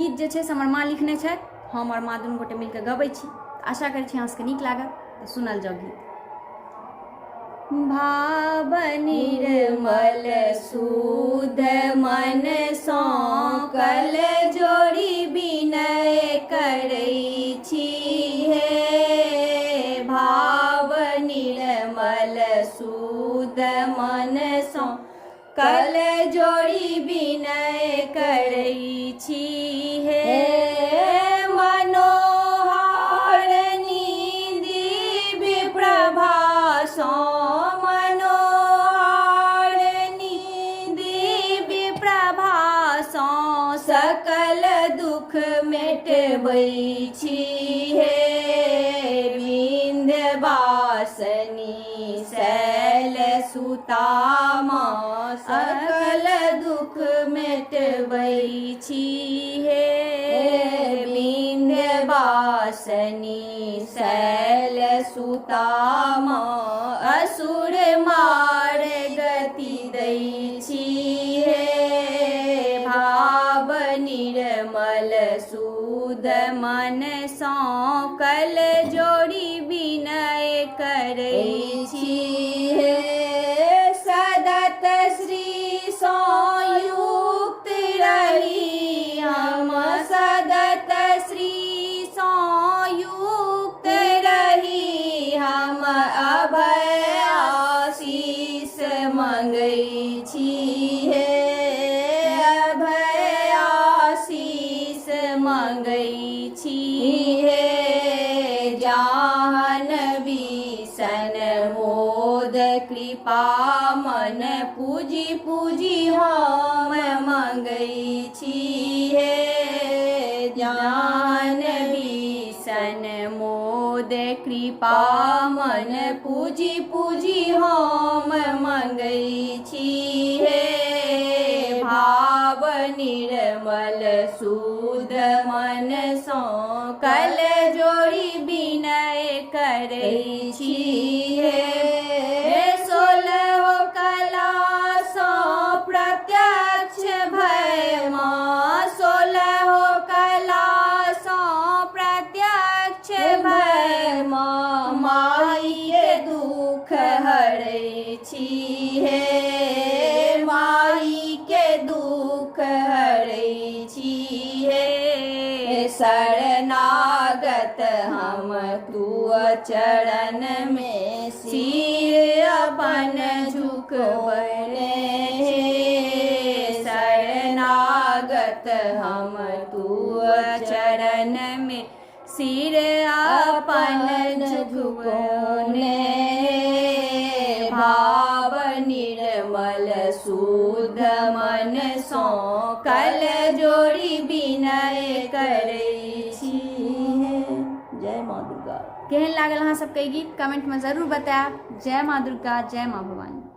गीत जे छै से हमर माँ लिखने छथि, हम और माँ दुनू गोटे मिलकर गबै छी। आशा करै छी अहाँ सबके नीक लागत, तऽ सुनल जाउ गीत। भाव निर्मल शुद्ध मन सँ कल जोड़ी विनय करै छी हे। भाव निर्मल शुद्ध मन सँ कल जोड़ी विनय करै छी हे। सकल दुख मेटबै छी हे। विंध्यवासिनी शैल सुता माँ सकल दुख मेटबै छी हे। विंध्यवासिनी शैल सुता माँ असुर मार गति दै छी हे। भाव निर्मल शुद्ध मन सँ कल जोड़ी विनय करै छी हे। सदत श्री सँ युक्त रही हम, सदत श्री सँ युक्त रही हम, अभय आशीष मंगै छी हे। मंगै छी हे। जाह्नवी सन मोद कृपा मन पूजी पूजी हम मंगै छी हे। जाह्नवी सन मोद कृपा मन पूजी पूजी हम मंगै छी हे। भाव निर्मल शुद्ध मन सँ कल जोड़ी विनय करै छी हे। 16 कला सँ प्रत्यक्ष भय माँ, 16 कला सँ प्रत्यक्ष भय माँ, माई के दुख हरै छी हे। माई के दुख हरै छी हे। शरणागत हम तू चरण में सिर अपन झुकबने हे। शरणागत हम तू चरण में सिर अपन झुकबने। भाव निर्मल शुद्ध मन सँ कल जोड़ी विनय करै छी हे। जय माँ दुर्गा। केहन लागल अहाँ सबके गीत कमेंट में जरूर बताएब। जय माँ दुर्गा, जय माँ भवानी।